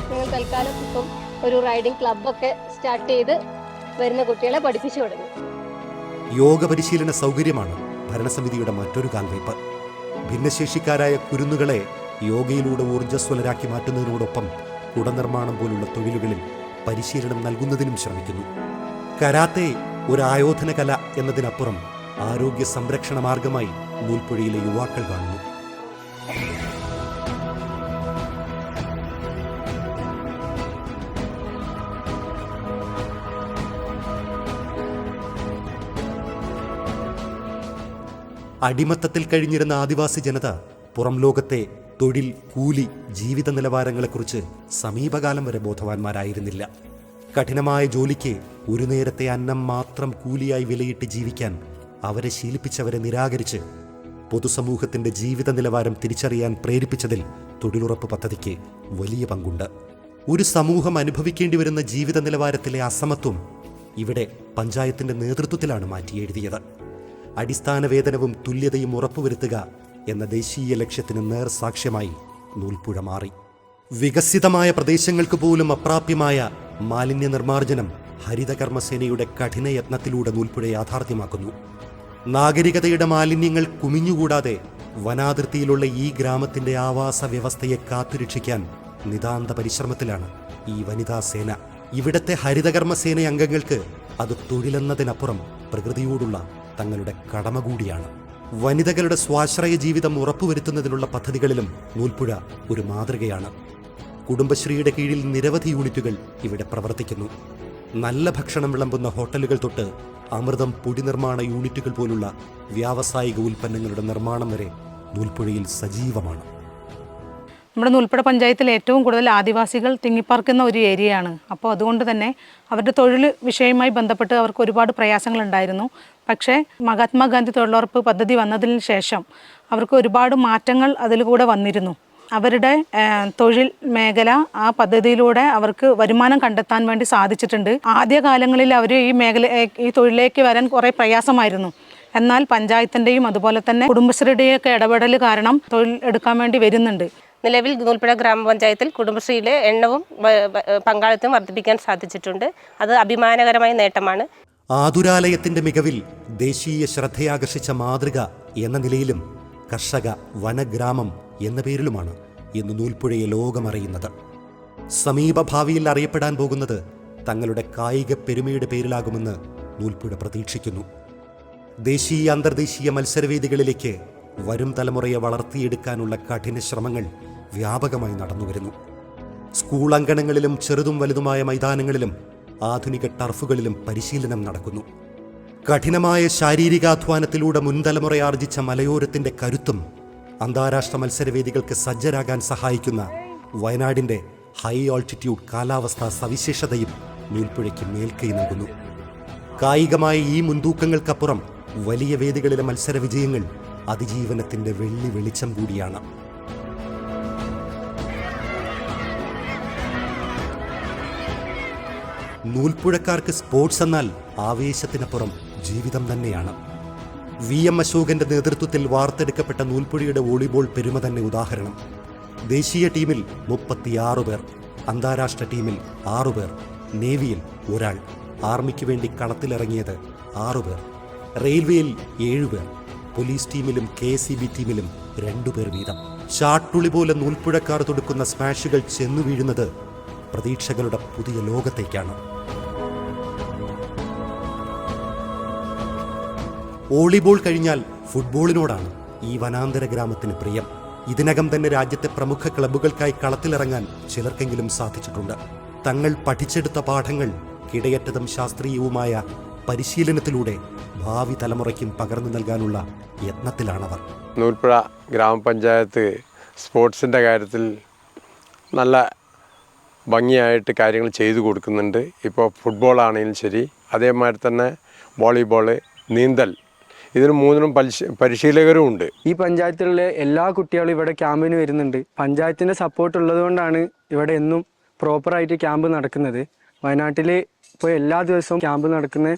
Speaker 12: ഞങ്ങൾ തൽക്കാലം ഇപ്പം ഒരു റൈഡിംഗ് ക്ലബ്ബൊക്കെ സ്റ്റാർട്ട് ചെയ്ത് വരുന്ന കുട്ടികളെ പഠിപ്പിച്ചു തുടങ്ങി.
Speaker 1: യോഗ പരിശീലന സൗകര്യമാണ് ഭരണസമിതിയുടെ മറ്റൊരു കാൽവയ്പ്. ഭിന്നശേഷിക്കാരായ കുരുന്നുകളെ യോഗയിലൂടെ ഊർജ്ജസ്വലരാക്കി മാറ്റുന്നതിനോടൊപ്പം കുടനിർമ്മാണം പോലുള്ള തൊഴിലുകളിൽ പരിശീലനം നൽകുന്നതിനും ശ്രമിക്കുന്നു. കരാത്തെ ഒരു ആയോധന കല എന്നതിനപ്പുറം ആരോഗ്യ സംരക്ഷണ മാർഗമായി നൂൽപ്പുഴയിലെ യുവാക്കൾ കാണുന്നു. അടിമത്തത്തിൽ കഴിഞ്ഞിരുന്ന ആദിവാസി ജനത പുറം ലോകത്തെ തൊഴിൽ, കൂലി, ജീവിത നിലവാരങ്ങളെക്കുറിച്ച് സമീപകാലം വരെ ബോധവാന്മാരായിരുന്നില്ല. കഠിനമായ ജോലിക്ക് ഒരു നേരത്തെ അന്നം മാത്രം കൂലിയായി വിലയിട്ട് ജീവിക്കാൻ അവരെ ശീലിപ്പിച്ചവരെ നിരാകരിച്ച് പൊതുസമൂഹത്തിന്റെ ജീവിത നിലവാരം തിരിച്ചറിയാൻ പ്രേരിപ്പിച്ചതിൽ തൊഴിലുറപ്പ് പദ്ധതിക്ക് വലിയ പങ്കുണ്ട്. ഒരു സമൂഹം അനുഭവിക്കേണ്ടി വരുന്ന ജീവിത നിലവാരത്തിലെ അസമത്വം ഇവിടെ പഞ്ചായത്തിന്റെ നേതൃത്വത്തിലാണ് മാറ്റിയെഴുതിയത്. അടിസ്ഥാന വേതനവും തുല്യതയും ഉറപ്പുവരുത്തുക എന്ന ദേശീയ ലക്ഷ്യത്തിന് നേർസാക്ഷ്യമായി നൂൽപ്പുഴ മാറി. വികസിതമായ പ്രദേശങ്ങൾക്ക് പോലും അപ്രാപ്യമായ മാലിന്യ നിർമ്മാർജ്ജനം ഹരിതകർമ്മസേനയുടെ കഠിന യത്നത്തിലൂടെ നൂൽപ്പുഴ യാഥാർത്ഥ്യമാക്കുന്നു. നാഗരികതയുടെ മാലിന്യങ്ങൾ കുമിഞ്ഞുകൂടാതെ വനാതിർത്തിയിലുള്ള ഈ ഗ്രാമത്തിന്റെ ആവാസ വ്യവസ്ഥയെ കാത്തുരക്ഷിക്കാൻ നിതാന്ത പരിശ്രമത്തിലാണ് ഈ വനിതാ സേന. ഇവിടത്തെ ഹരിതകർമ്മസേന അംഗങ്ങൾക്ക് അത് തൊഴിലെന്നതിനപ്പുറം പ്രകൃതിയോടുള്ള തങ്ങളുടെ കടമ കൂടിയാണ്. വനിതകളുടെ സ്വാശ്രയ ജീവിതം ഉറപ്പുവരുത്തുന്നതിനുള്ള പദ്ധതികളിലും നൂൽപ്പുഴ ഒരു മാതൃകയാണ്. കുടുംബശ്രീയുടെ കീഴിൽ നിരവധി യൂണിറ്റുകൾ ഇവിടെ പ്രവർത്തിക്കുന്നു. നല്ല ഭക്ഷണം വിളമ്പുന്ന ഹോട്ടലുകൾ തൊട്ട് അമൃതം പൊടി നിർമ്മാണ യൂണിറ്റുകൾ പോലുള്ള വ്യാവസായിക ഉൽപ്പന്നങ്ങളുടെ നിർമ്മാണം വരെ നൂൽപ്പുഴയിൽ സജീവമാണ്.
Speaker 6: നമ്മുടെ നൂൽപ്പുഴ പഞ്ചായത്തിൽ ഏറ്റവും കൂടുതൽ ആദിവാസികൾ തിങ്ങിപ്പാർക്കുന്ന ഒരു ഏരിയയാണ്. അപ്പോൾ അതുകൊണ്ട് തന്നെ അവരുടെ തൊഴിൽ വിഷയവുമായി ബന്ധപ്പെട്ട് അവർക്ക് ഒരുപാട് പ്രയാസങ്ങളുണ്ടായിരുന്നു. പക്ഷേ മഹാത്മാഗാന്ധി തൊഴിലുറപ്പ് പദ്ധതി വന്നതിന് ശേഷം അവർക്ക് ഒരുപാട് മാറ്റങ്ങൾ അതിൽ കൂടെ വന്നിരുന്നു. അവരുടെ തൊഴിൽ മേഖല ആ പദ്ധതിയിലൂടെ അവർക്ക് വരുമാനം കണ്ടെത്താൻ വേണ്ടി സാധിച്ചിട്ടുണ്ട്. ആദ്യകാലങ്ങളിൽ അവർ ഈ തൊഴിലിലേക്ക് വരാൻ കുറേ പ്രയാസമായിരുന്നു. എന്നാൽ പഞ്ചായത്തിൻ്റെയും അതുപോലെ തന്നെ കുടുംബശ്രീയുടെയൊക്കെ ഇടപെടൽ കാരണം തൊഴിൽ എടുക്കാൻ വേണ്ടി വരുന്നുണ്ട്.
Speaker 13: നിലവിൽ നൂൽപ്പുഴ ഗ്രാമപഞ്ചായത്തിൽ കുടുംബശ്രീയിലെ എണ്ണവും പങ്കാളിത്തവും വർദ്ധിപ്പിക്കാൻ സാധിച്ചിട്ടുണ്ട്. അത് അഭിമാനകരമായ നേട്ടമാണ്.
Speaker 1: ആതുരാലയത്തിന്റെ മികവിൽ ദേശീയ ശ്രദ്ധയാകർഷിച്ച മാതൃക എന്ന നിലയിലും കർഷക വനഗ്രാമം എന്ന പേരിലുമാണ് ഇന്ന് നൂൽപ്പുഴയെ ലോകമറിയുന്നത്. സമീപഭാവിയിൽ അറിയപ്പെടാൻ പോകുന്നത് തങ്ങളുടെ കായിക പെരുമയുടെ പേരിലാകുമെന്ന് നൂൽപ്പുഴ പ്രതീക്ഷിക്കുന്നു. ദേശീയ അന്തർദേശീയ മത്സരവേദികളിലേക്ക് വരും തലമുറയെ വളർത്തിയെടുക്കാനുള്ള കഠിന ശ്രമങ്ങൾ വ്യാപകമായി നടന്നുവരുന്നു. സ്കൂൾ അങ്കണങ്ങളിലും ചെറുതും വലുതുമായ മൈതാനങ്ങളിലും ആധുനിക ടർഫുകളിലും പരിശീലനം നടക്കുന്നു. കഠിനമായ ശാരീരികാധ്വാനത്തിലൂടെ മുൻതലമുറ ആർജിച്ച മലയോരത്തിന്റെ കരുത്തും അന്താരാഷ്ട്ര മത്സരവേദികൾക്ക് സജ്ജരാകാൻ സഹായിക്കുന്ന വയനാടിന്റെ ഹൈ ആൾട്ടിറ്റ്യൂഡ് കാലാവസ്ഥാ സവിശേഷതയും നൂൽപ്പുഴയ്ക്ക് മേൽക്കൈ നൽകുന്നു. കായികമായ ഈ മുൻതൂക്കങ്ങൾക്കപ്പുറം വലിയ വേദികളിലെ മത്സര വിജയങ്ങൾ അതിജീവനത്തിന്റെ വെള്ളി വെളിച്ചം കൂടിയാണ്. നൂൽപ്പുഴക്കാർക്ക് സ്പോർട്സ് എന്നാൽ ആവേശത്തിനപ്പുറം ജീവിതം തന്നെയാണ്. VM അശോകന്റെ നേതൃത്വത്തിൽ വാർത്തെടുക്കപ്പെട്ട നൂൽപ്പുഴയുടെ വോളിബോൾ പെരുമ തന്നെ ഉദാഹരണം. ദേശീയ ടീമിൽ 36 പേർ, അന്താരാഷ്ട്ര ടീമിൽ 6 പേർ, നേവിയിൽ 1 ആർമിക്ക് വേണ്ടി കളത്തിലിറങ്ങിയത് 6 പേർ, റെയിൽവേയിൽ 7 പേർ, പോലീസ് ടീമിലും KSEB ടീമിലും 2 പേർ വീതം. ഷാട്ടുളി പോലെ നൂൽപ്പുഴക്കാർ തൊടുക്കുന്ന സ്മാഷുകൾ ചെന്നു വീഴുന്നത് പ്രതീക്ഷകളുടെ പുതിയ ലോകത്തേക്കാണ്. വോളിബോൾ കഴിഞ്ഞാൽ ഫുട്ബോളിനോടാണ് ഈ വനാന്തര ഗ്രാമത്തിന് പ്രിയം. ഇതിനകം തന്നെ രാജ്യത്തെ പ്രമുഖ ക്ലബ്ബുകൾക്കായി കളത്തിലിറങ്ങാൻ ചിലർക്കെങ്കിലും സാധിച്ചിട്ടുണ്ട്. തങ്ങൾ പഠിച്ചെടുത്ത പാഠങ്ങൾ കിടയറ്റതും ശാസ്ത്രീയവുമായ പരിശീലനത്തിലൂടെ ഭാവി തലമുറയ്ക്കും പകർന്നു നൽകാനുള്ള യത്നത്തിലാണവർ.
Speaker 14: നൂൽപ്പുഴ ഗ്രാമപഞ്ചായത്ത് സ്പോർട്സിൻ്റെ കാര്യത്തിൽ നല്ല ഭംഗിയായിട്ട് കാര്യങ്ങൾ ചെയ്തു കൊടുക്കുന്നുണ്ട്. ഇപ്പോൾ ഫുട്ബോളാണെങ്കിലും ശരി, അതേമാതിരി തന്നെ വോളിബോൾ, നീന്തൽ, ഇതിന് 3നും പരിശീലകരും ഉണ്ട്.
Speaker 15: ഈ പഞ്ചായത്തിലെ എല്ലാ കുട്ടികളും ഇവിടെ ക്യാമ്പിന് വരുന്നുണ്ട്. പഞ്ചായത്തിൻ്റെ സപ്പോർട്ട് ഉള്ളതുകൊണ്ടാണ് ഇവിടെ എന്നും പ്രോപ്പറായിട്ട് ക്യാമ്പ് നടക്കുന്നത്. വയനാട്ടിൽ ഇപ്പോൾ എല്ലാ ദിവസവും ക്യാമ്പ് നടക്കുന്ന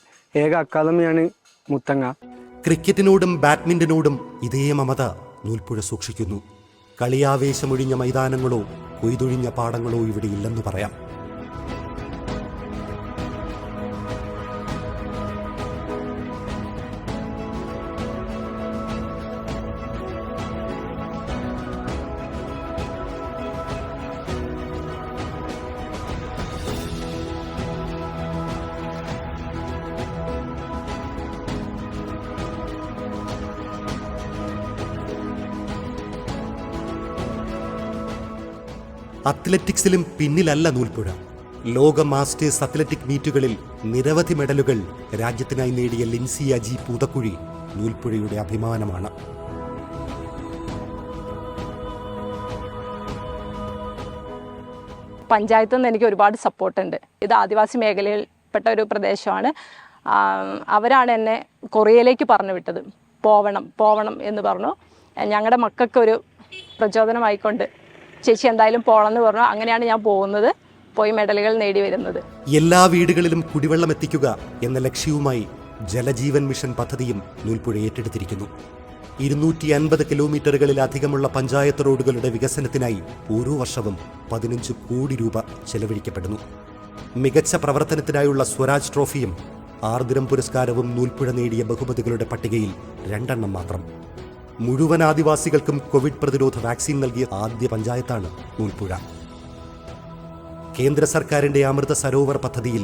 Speaker 15: ഏക അക്കാദമിയാണ് മുത്തങ്ങ.
Speaker 1: ക്രിക്കറ്റിനോടും ബാഡ്മിൻ്റനോടും ഇതേ മമത നൂൽപ്പുഴ സൂക്ഷിക്കുന്നു. കളിയാവേശമൊഴിഞ്ഞ മൈതാനങ്ങളോ കൊയ്തൊഴിഞ്ഞ പാടങ്ങളോ ഇവിടെ ഇല്ലെന്ന് പറയാം. അത്ലറ്റിക്സിലും പിന്നിലല്ല നൂൽപ്പുഴ. ലോക മാസ്റ്റേഴ്സ് അത്ലറ്റിക് മീറ്റുകളിൽ നിരവധി മെഡലുകൾ രാജ്യത്തിനായി നേടിയ ലിൻസി അജി പൂതക്കുഴി നൂൽപ്പുഴയുടെ അഭിമാനമാണ്.
Speaker 16: പഞ്ചായത്തിൽ നിന്ന് എനിക്ക് ഒരുപാട് സപ്പോർട്ടുണ്ട്. ഇത് ആദിവാസി മേഖലയിൽപ്പെട്ട ഒരു പ്രദേശമാണ്. അവരാണ് എന്നെ കൊറിയയിലേക്ക് പറഞ്ഞു വിട്ടത്. പോവണം എന്ന് പറഞ്ഞു. ഞങ്ങളുടെ മക്കൾക്കൊരു പ്രചോദനമായിക്കൊണ്ട് ചേച്ചി എന്തായാലും പോകണം എന്ന് പറഞ്ഞു. അങ്ങനെയാണ് ഞാൻ പോകുന്നത്, പോയി മെഡലുകൾ നേടി വരുന്നത്.
Speaker 1: എല്ലാ വീടുകളിലും കുടിവെള്ളം എത്തിക്കുക എന്ന ലക്ഷ്യവുമായി ജലജീവൻ മിഷൻ പദ്ധതിയും നൂൽപ്പുഴ ഏറ്റെടുത്തിരിക്കുന്നു. 250 കിലോമീറ്ററുകളിലധികമുള്ള പഞ്ചായത്ത് റോഡുകളുടെ വികസനത്തിനായി ഓരോ വർഷവും 15 കോടി രൂപ ചെലവഴിക്കപ്പെടുന്നു. മികച്ച പ്രവർത്തനത്തിനായുള്ള സ്വരാജ് ട്രോഫിയും ആർദ്രം പുരസ്കാരവും നൂൽപ്പുഴ നേടിയ ബഹുമതികളുടെ പട്ടികയിൽ 2 എണ്ണം മാത്രം. മുഴുവൻ ആദിവാസികൾക്കും കോവിഡ് പ്രതിരോധ വാക്സിൻ നൽകിയ ആദ്യ പഞ്ചായത്താണ് നൂൽപ്പുഴ. കേന്ദ്ര സർക്കാരിന്റെ അമൃത സരോവർ പദ്ധതിയിൽ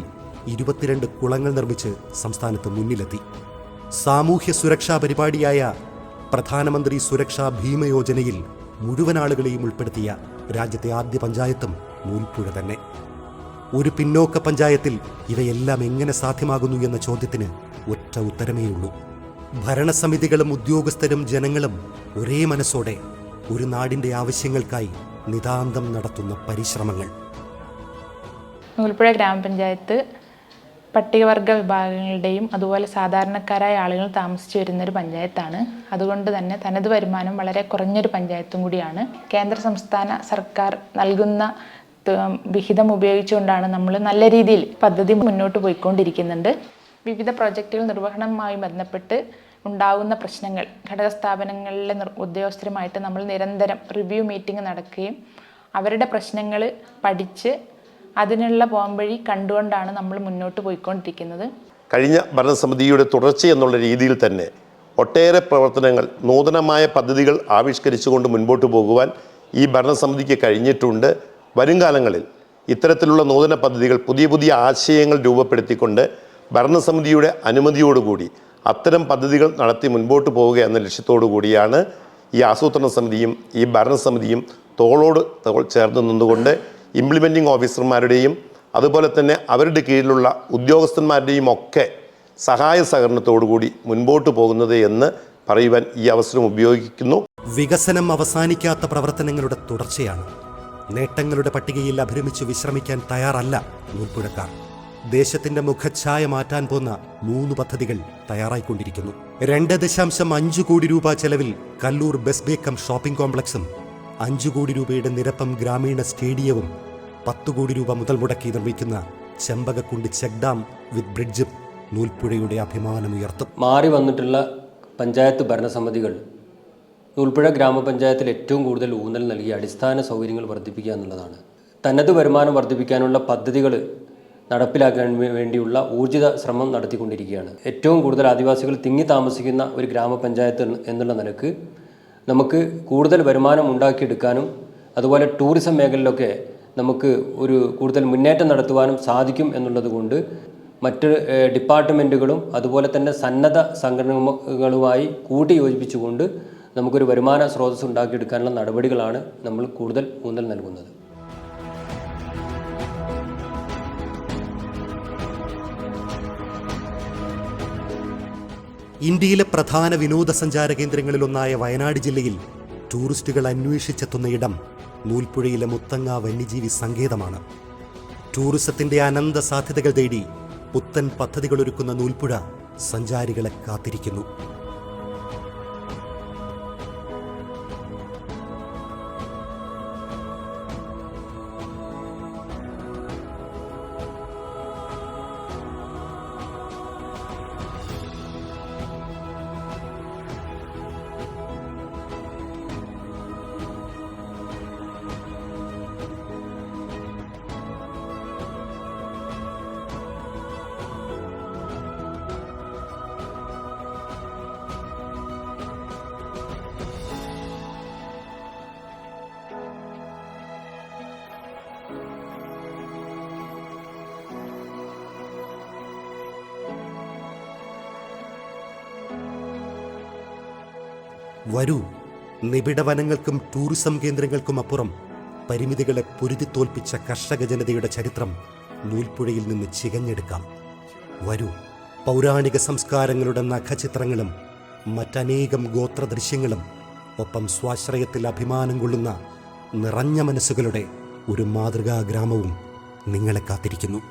Speaker 1: 22 കുളങ്ങൾ നിർമ്മിച്ച് സംസ്ഥാനത്ത് മുന്നിലെത്തി. സാമൂഹ്യ സുരക്ഷാ പരിപാടിയായ പ്രധാനമന്ത്രി സുരക്ഷാ ഭീമ യോജനയിൽ മുഴുവൻ ആളുകളെയും ഉൾപ്പെടുത്തിയ രാജ്യത്തെ ആദ്യ പഞ്ചായത്തും നൂൽപ്പുഴ തന്നെ. ഒരു പിന്നോക്ക പഞ്ചായത്തിൽ ഇവയെല്ലാം എങ്ങനെ സാധ്യമാകുന്നു എന്ന ചോദ്യത്തിന് ഒറ്റ ഉത്തരമേയുള്ളൂ: ഭരണസമിതികളും ഉദ്യോഗസ്ഥരും ജനങ്ങളും ഒരേ മനസ്സോടെ ഒരു നാടിന്റെ ആവശ്യങ്ങൾക്കായി നിതാന്തം നടത്തുന്ന പരിശ്രമങ്ങൾ.
Speaker 10: നൂൽപ്പുഴ ഗ്രാമപഞ്ചായത്ത് പട്ടികവർഗ വിഭാഗങ്ങളുടെയും അതുപോലെ സാധാരണക്കാരായ ആളുകൾ താമസിച്ചു വരുന്നൊരു പഞ്ചായത്താണ്. അതുകൊണ്ട് തന്നെ തനത് വരുമാനം വളരെ കുറഞ്ഞൊരു പഞ്ചായത്തും കൂടിയാണ്. കേന്ദ്ര സംസ്ഥാന സർക്കാർ നൽകുന്ന വിഹിതം ഉപയോഗിച്ചുകൊണ്ടാണ് നമ്മൾ നല്ല രീതിയിൽ പദ്ധതി മുന്നോട്ട് പോയിക്കൊണ്ടിരിക്കുന്നുണ്ട്. വിവിധ പ്രോജക്റ്റുകൾ നിർവഹണവുമായി ബന്ധപ്പെട്ട് ഉണ്ടാകുന്ന പ്രശ്നങ്ങൾ ഘടക സ്ഥാപനങ്ങളിലെ ഉദ്യോഗസ്ഥരുമായിട്ട് നമ്മൾ നിരന്തരം റിവ്യൂ മീറ്റിംഗ് നടക്കുകയും അവരുടെ പ്രശ്നങ്ങൾ പഠിച്ച് അതിനുള്ള പോംവഴി കണ്ടുകൊണ്ടാണ് നമ്മൾ മുന്നോട്ട് പോയിക്കൊണ്ടിരിക്കുന്നത്.
Speaker 17: കഴിഞ്ഞ ഭരണസമിതിയുടെ തുടർച്ച എന്നുള്ള രീതിയിൽ തന്നെ ഒട്ടേറെ പ്രവർത്തനങ്ങൾ, നൂതനമായ പദ്ധതികൾ ആവിഷ്കരിച്ചുകൊണ്ട് മുൻപോട്ട് പോകുവാൻ ഈ ഭരണസമിതിക്ക് കഴിഞ്ഞിട്ടുണ്ട്. വരും കാലങ്ങളിൽ ഇത്തരത്തിലുള്ള നൂതന പദ്ധതികൾ, പുതിയ ആശയങ്ങൾ രൂപപ്പെടുത്തിക്കൊണ്ട് ഭരണസമിതിയുടെ അനുമതിയോടുകൂടി അത്തരം പദ്ധതികൾ നടത്തി മുൻപോട്ട് പോവുക എന്ന ലക്ഷ്യത്തോടു കൂടിയാണ് ഈ ആസൂത്രണ സമിതിയും ഈ ഭരണസമിതിയും തോളോട് തോൾ ചേർന്ന് നിന്നുകൊണ്ട് ഇംപ്ലിമെൻറ്റിംഗ് ഓഫീസർമാരുടെയും അതുപോലെ തന്നെ അവരുടെ കീഴിലുള്ള ഉദ്യോഗസ്ഥന്മാരുടെയും ഒക്കെ സഹായ സഹകരണത്തോടുകൂടി മുൻപോട്ട് പോകുന്നത് എന്ന് പറയുവാൻ ഈ അവസരം ഉപയോഗിക്കുന്നു.
Speaker 1: വികസനം അവസാനിക്കാത്ത പ്രവർത്തനങ്ങളുടെ തുടർച്ചയാണ്. നേട്ടങ്ങളുടെ പട്ടികയിൽ അഭിരമിച്ച് വിശ്രമിക്കാൻ തയ്യാറല്ല നൂൽപ്പുഴക്കാർ. ദേശത്തിന്റെ മുഖച്ഛായ മാറ്റാൻ പോന്ന 3 പദ്ധതികൾ തയ്യാറായിക്കൊണ്ടിരിക്കുന്നു. 2.5 കോടി രൂപ ചെലവിൽ കല്ലൂർ ബസ് ബേക്കം ഷോപ്പിംഗ് കോംപ്ലക്സും 5 കോടി രൂപയുടെ നിരപ്പം ഗ്രാമീണ സ്റ്റേഡിയവും 10 കോടി രൂപ മുതൽ മുടക്കി നിർമ്മിക്കുന്ന ചെമ്പകക്കുണ്ട് ചെക്ക് ഡാം വിത്ത് ബ്രിഡ്ജും നൂൽപ്പുഴയുടെ അഭിമാനമുയർത്തും.
Speaker 18: മാറി വന്നിട്ടുള്ള പഞ്ചായത്ത് ഭരണസമിതികൾ നൂൽപ്പുഴ ഗ്രാമപഞ്ചായത്തിൽ ഏറ്റവും കൂടുതൽ ഊന്നൽ നൽകി അടിസ്ഥാന സൗകര്യങ്ങൾ വർദ്ധിപ്പിക്കുക എന്നുള്ളതാണ്. തനത് വരുമാനം വർദ്ധിപ്പിക്കാനുള്ള പദ്ധതികൾ നടപ്പിലാക്കാൻ വേണ്ടിയുള്ള ഊർജിത ശ്രമം നടത്തിക്കൊണ്ടിരിക്കുകയാണ്. ഏറ്റവും കൂടുതൽ ആദിവാസികൾ തിങ്ങി താമസിക്കുന്ന ഒരു ഗ്രാമപഞ്ചായത്ത് എന്നുള്ള നിലക്ക് നമുക്ക് കൂടുതൽ വരുമാനം ഉണ്ടാക്കിയെടുക്കാനും അതുപോലെ ടൂറിസം മേഖലയിലൊക്കെ നമുക്ക് ഒരു കൂടുതൽ മുന്നേറ്റം നടത്തുവാനും സാധിക്കും എന്നുള്ളത് കൊണ്ട് മറ്റ് ഡിപ്പാർട്ട്മെൻറ്റുകളും അതുപോലെ തന്നെ സന്നദ്ധ സംഘടനകളുമായി കൂട്ടി യോജിപ്പിച്ചുകൊണ്ട് നമുക്കൊരു വരുമാന സ്രോതസ് ഉണ്ടാക്കിയെടുക്കാനുള്ള നടപടികളാണ് നമ്മൾ കൂടുതൽ ഊന്നൽ നൽകുന്നത്.
Speaker 1: ഇന്ത്യയിലെ പ്രധാന വിനോദസഞ്ചാര കേന്ദ്രങ്ങളിലൊന്നായ വയനാട് ജില്ലയിൽ ടൂറിസ്റ്റുകൾ അന്വേഷിച്ചെത്തുന്ന ഇടം നൂൽപ്പുഴയിലെ മുത്തങ്ങ വന്യജീവി സങ്കേതമാണ്. ടൂറിസത്തിന്റെ അനന്ത സാധ്യതകൾ തേടി പുത്തൻ പദ്ധതികളൊരുക്കുന്ന നൂൽപ്പുഴ സഞ്ചാരികളെ കാത്തിരിക്കുന്നു. വരൂ, നിബിഡ വനങ്ങൾക്കും ടൂറിസം കേന്ദ്രങ്ങൾക്കും അപ്പുറം പരിമിതികളെ പൊരുതിത്തോൽപ്പിച്ച കർഷക ജനതയുടെ ചരിത്രം നൂൽപ്പുഴയിൽ നിന്ന് ചികഞ്ഞെടുക്കാം. വരൂ, പൗരാണിക സംസ്കാരങ്ങളുടെ നഖചിത്രങ്ങളും മറ്റനേകം ഗോത്രദൃശ്യങ്ങളും ഒപ്പം സ്വാശ്രയത്തിൽ അഭിമാനം കൊള്ളുന്ന നിറഞ്ഞ മനസ്സുകളുടെ ഒരു മാതൃകാ ഗ്രാമവും നിങ്ങളെ കാത്തിരിക്കുന്നു.